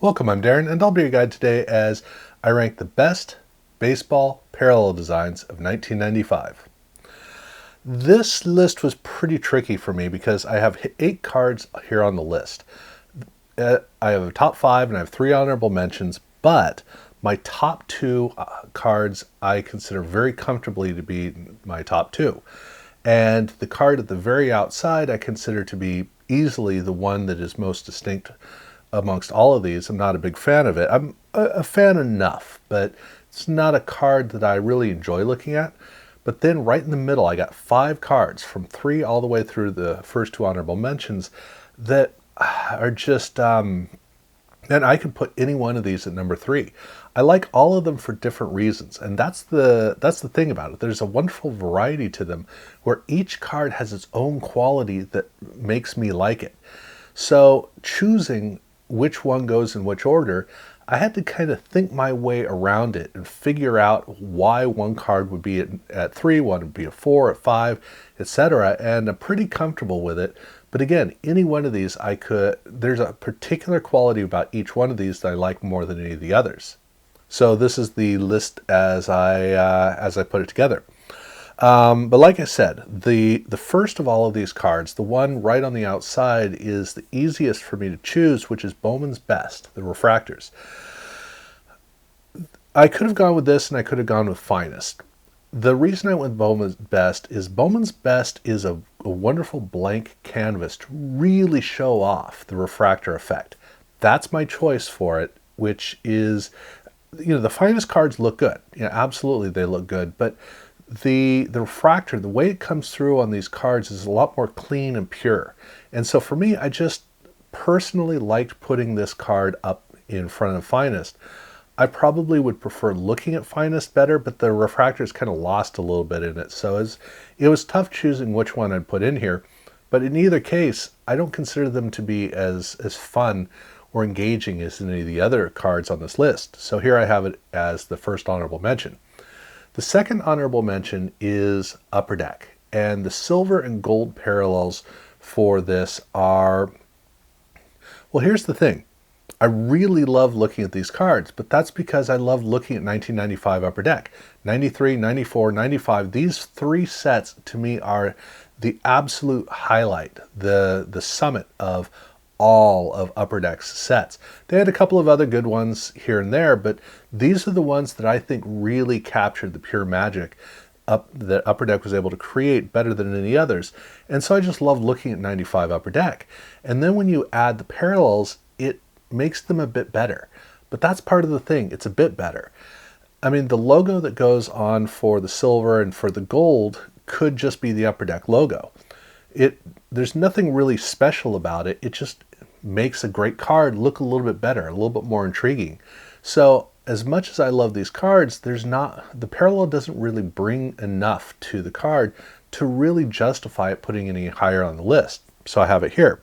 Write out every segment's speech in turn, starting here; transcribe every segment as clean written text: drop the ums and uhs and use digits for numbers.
Welcome, I'm Darren, and I'll be your guide today as I rank the best baseball parallel designs of 1995. This list was pretty tricky for me because I have 8 cards here on the list. I have a top 5 and I have 3 honorable mentions, but my top 2 cards I consider very comfortably to be my top 2. And the card at the very outside I consider to be easily the one that is most distinct amongst all of these. I'm not a big fan of it. I'm a fan enough, but it's not a card that I really enjoy looking at. But then right in the middle, I got 5 cards from 3 all the way through the first 2 honorable mentions that are just, and I could put any one of these at number 3. I like all of them for different reasons, and that's the thing about it. There's a wonderful variety to them where each card has its own quality that makes me like it. So choosing which one goes in which order, I had to kind of think my way around it and figure out why one card would be at 3, one would be at 4, at 5, etc. And I'm pretty comfortable with it. But again, any one of these there's a particular quality about each one of these that I like more than any of the others. So this is the list as I put it together. But like I said, the first of all of these cards, the one right on the outside, is the easiest for me to choose, which is Bowman's Best, the Refractors. I could have gone with this and I could have gone with Finest. The reason I went with Bowman's Best is a wonderful blank canvas to really show off the refractor effect. That's my choice for it, which is, the Finest cards look good. Absolutely they look good, but the refractor, the way it comes through on these cards is a lot more clean and pure. And so for me, I just personally liked putting this card up in front of Finest. I probably would prefer looking at Finest better, but the refractor's kind of lost a little bit in it. So it was tough choosing which one I'd put in here. But in either case, I don't consider them to be as fun or engaging as any of the other cards on this list. So here I have it as the first honorable mention. The second honorable mention is Upper Deck, and the silver and gold parallels for this are, well, here's the thing. I really love looking at these cards, but that's because I love looking at 1995 Upper Deck. 93, 94, 95, these 3 sets to me are the absolute highlight, the summit of all of Upper Deck's sets. They had a couple of other good ones here and there, but these are the ones that I think really captured the pure magic that Upper Deck was able to create better than any others. And so I just love looking at 95 Upper Deck. And then when you add the parallels, it makes them a bit better. But that's part of the thing, it's a bit better. I mean, the logo that goes on for the silver and for the gold could just be the Upper Deck logo. There's nothing really special about it. It just makes a great card look a little bit better, a little bit more intriguing. So as much as I love these cards, the parallel doesn't really bring enough to the card to really justify it putting any higher on the list. So I have it here.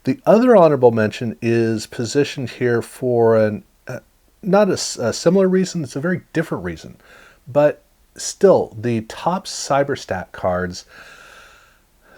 The other honorable mention is positioned here for not a similar reason, it's a very different reason. But still, the top Cyberstat cards,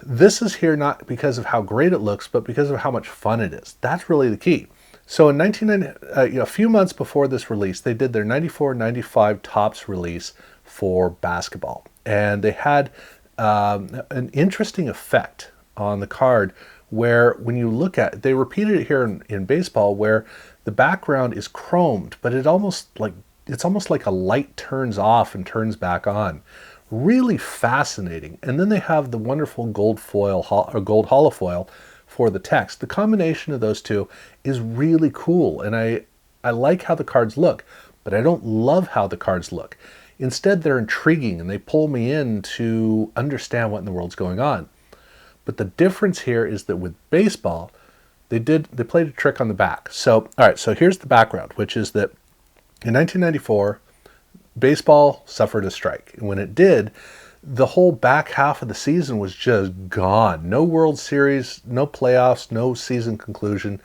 this is here not because of how great it looks, but because of how much fun it is. That's really the key. So in 1990, a few months before this release, they did their 94-95 Topps release for basketball. And they had an interesting effect on the card where when you look at it, they repeated it here in baseball, where the background is chromed, but it's almost like a light turns off and turns back on. Really fascinating. And then they have the wonderful gold foil or gold holofoil for the text. The combination of those two is really cool, and I like how the cards look, but I don't love how the cards look. Instead, they're intriguing and they pull me in to understand what in the world's going on. But the difference here is that with baseball, they played a trick on the back. So, all right, so here's the background, which is that in 1994, baseball suffered a strike. And when it did, the whole back half of the season was just gone. No World Series, no playoffs, no season conclusion.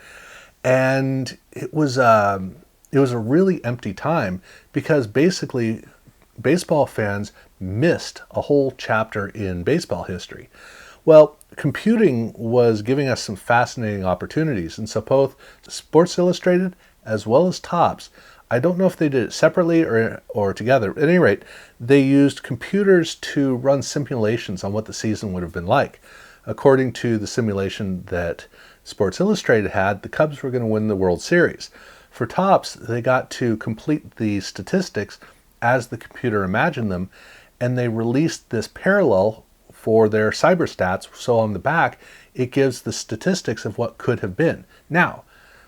And it was a really empty time because basically baseball fans missed a whole chapter in baseball history. Well, computing was giving us some fascinating opportunities. And so both Sports Illustrated as well as Topps, I don't know if they did it separately or together. At any rate, they used computers to run simulations on what the season would have been like. According to the simulation that Sports Illustrated had, the Cubs were going to win the World Series. For Topps, they got to complete the statistics as the computer imagined them, and they released this parallel for their cyberstats. So on the back, it gives the statistics of what could have been. Now,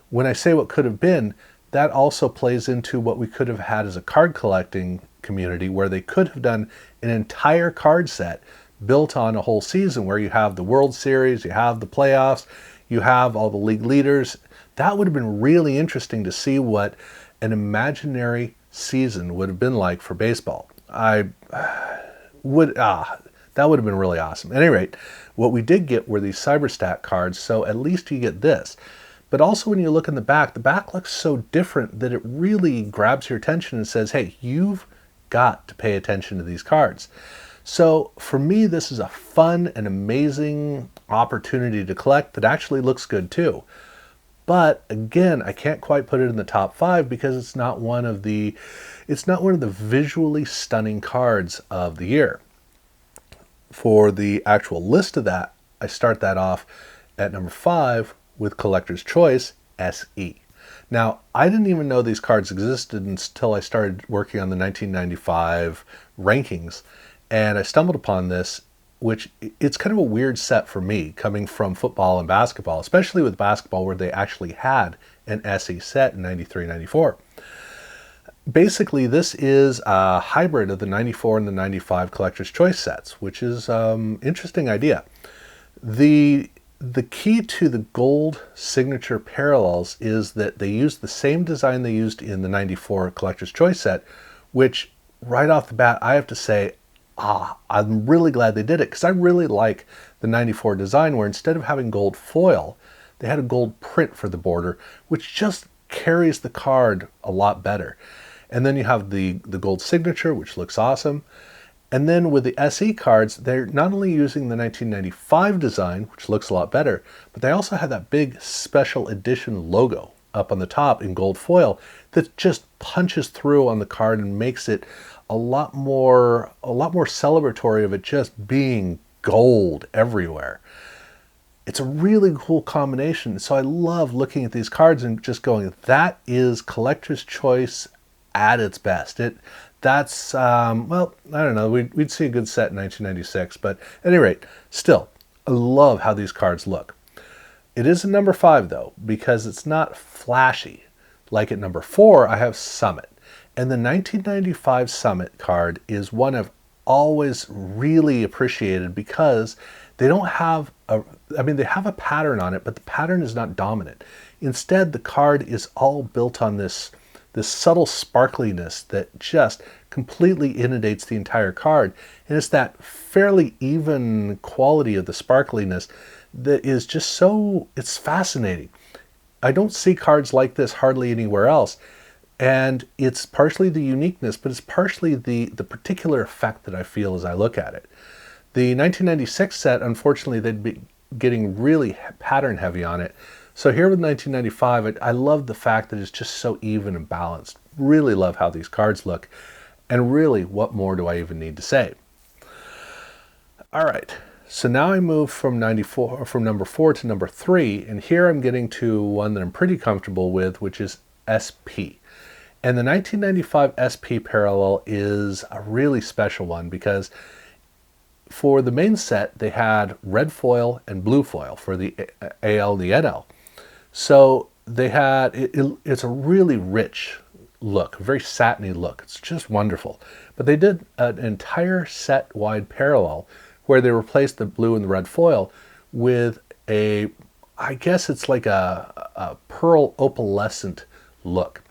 when I say what could have been, that also plays into what we could have had as a card collecting community, where they could have done an entire card set built on a whole season, where you have the World Series, you have the playoffs, you have all the league leaders. That would have been really interesting to see what an imaginary season would have been like for baseball. That would have been really awesome. At any rate, what we did get were these CyberStat cards, so at least you get this. But also when you look in the back looks so different that it really grabs your attention and says, hey, you've got to pay attention to these cards. So for me, this is a fun and amazing opportunity to collect that actually looks good too. But again, I can't quite put it in the top 5 because it's not one of the visually stunning cards of the year. For the actual list of that, I start that off at number 5 with Collector's Choice SE. Now, I didn't even know these cards existed until I started working on the 1995 rankings, and I stumbled upon this, which it's kind of a weird set for me, coming from football and basketball, especially with basketball where they actually had an SE set in 93, 94. Basically, this is a hybrid of the 94 and the 95 Collector's Choice sets, which is an interesting idea. The key to the gold signature parallels is that they use the same design they used in the 94 Collector's Choice set, which right off the bat, I have to say, I'm really glad they did it, because I really like the 94 design, where instead of having gold foil, they had a gold print for the border, which just carries the card a lot better. And then you have the gold signature, which looks awesome. And then with the SE cards, they're not only using the 1995 design, which looks a lot better, but they also have that big special edition logo up on the top in gold foil that just punches through on the card and makes it a lot more celebratory of it just being gold everywhere. It's a really cool combination. So I love looking at these cards and just going, that is Collector's Choice at its best. That's, well, I don't know, we'd see a good set in 1996, but at any rate, still, I love how these cards look. It is a number 5, though, because it's not flashy. Like at number 4, I have Summit. And the 1995 Summit card is one I've always really appreciated, because they don't have they have a pattern on it, but the pattern is not dominant. Instead, the card is all built on this subtle sparkliness that just completely inundates the entire card. And it's that fairly even quality of the sparkliness that is just it's fascinating. I don't see cards like this hardly anywhere else. And it's partially the uniqueness, but it's partially the particular effect that I feel as I look at it. The 1996 set, unfortunately, they'd be getting really pattern heavy on it. So here with 1995, I love the fact that it's just so even and balanced. Really love how these cards look. And really, what more do I even need to say? All right, so now I move from number 4 to number 3, and here I'm getting to one that I'm pretty comfortable with, which is SP. And the 1995 SP parallel is a really special one, because for the main set, they had red foil and blue foil for the AL and the NL. So they had, it's a really rich look, a very satiny look. It's just wonderful. But they did an entire set-wide parallel where they replaced the blue and the red foil with I guess it's like a pearl opalescent look.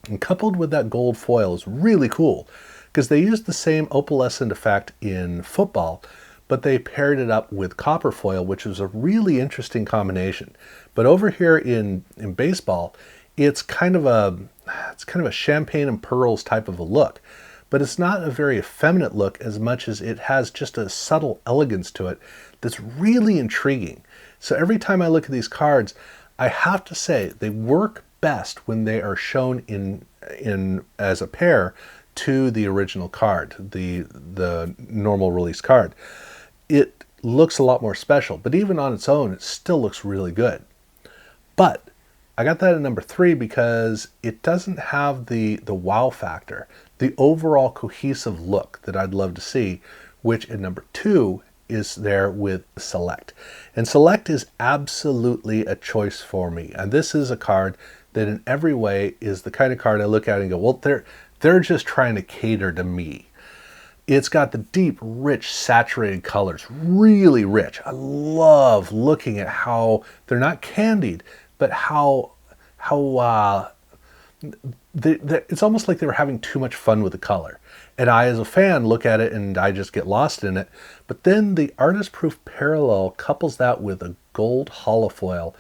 And coupled with that gold foil is really cool, because they used the same opalescent effect in football, but they paired it up with copper foil, which was a really interesting combination. But over here in baseball, it's kind of a champagne and pearls type of a look. but it's not a very effeminate look as much as it has just a subtle elegance to it that's really intriguing. So every time I look at these cards, I have to say they work best when they are shown in as a pair to the original card, the normal release card. It looks a lot more special, but even on its own, it still looks really good. But I got that at number 3 because it doesn't have the wow factor, the overall cohesive look that I'd love to see, which at number 2 is there with Select. And Select is absolutely a choice for me. And this is a card that in every way is the kind of card I look at and go, well, they're just trying to cater to me. It's got the deep, rich, saturated colors, really rich. I love looking at how they're not candied, but how it's almost like they were having too much fun with the color. And I, as a fan, look at it and I just get lost in it. But then the Artist Proof Parallel couples that with a gold holofoil,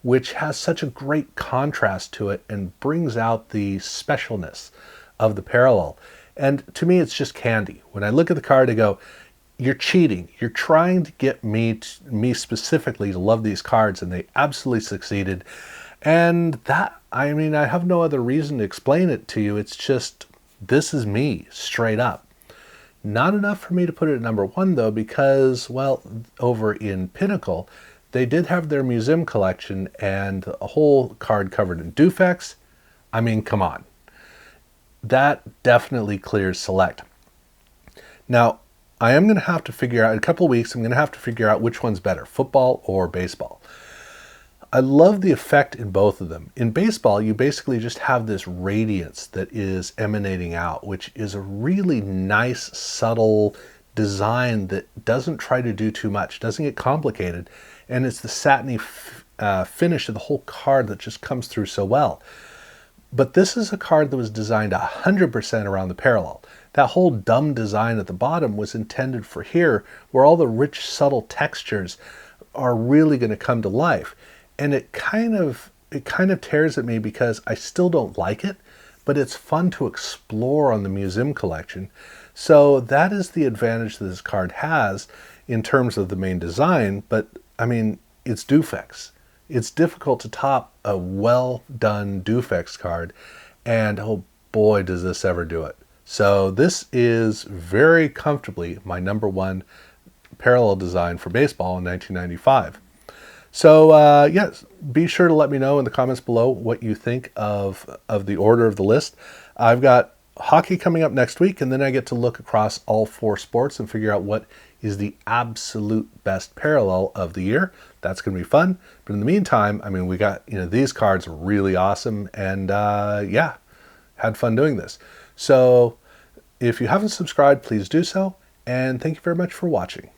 which has such a great contrast to it and brings out the specialness of the parallel. And to me, it's just candy. When I look at the card, I go, you're cheating. You're trying to get me specifically to love these cards, and they absolutely succeeded. And that, I mean, I have no other reason to explain it to you. It's just, this is me, straight up. Not enough for me to put it at number 1, though, because, well, over in Pinnacle, they did have their museum collection and a whole card covered in Dufex. I mean, come on. That definitely clears Select. Now, I am going to have to figure out, in a couple of weeks, I'm going to have to figure out which one's better, football or baseball. I love the effect in both of them. In baseball, you basically just have this radiance that is emanating out, which is a really nice, subtle design that doesn't try to do too much, doesn't get complicated, and it's the satiny finish of the whole card that just comes through so well. But this is a card that was designed 100% around the parallel. That whole dumb design at the bottom was intended for here, where all the rich, subtle textures are really going to come to life. And it kind of tears at me because I still don't like it, but it's fun to explore on the museum collection. So that is the advantage that this card has in terms of the main design. But I mean, it's Dufex. It's difficult to top a well done Dufex card, and oh boy, does this ever do it. So this is very comfortably my number 1 parallel design for baseball in 1995. So yes, be sure to let me know in the comments below what you think of the order of the list. I've got hockey coming up next week, and then I get to look across all 4 sports and figure out what is the absolute best parallel of the year. That's going to be fun. But in the meantime, I mean, we got, these cards are really awesome, and yeah, had fun doing this. So if you haven't subscribed, please do so, and thank you very much for watching.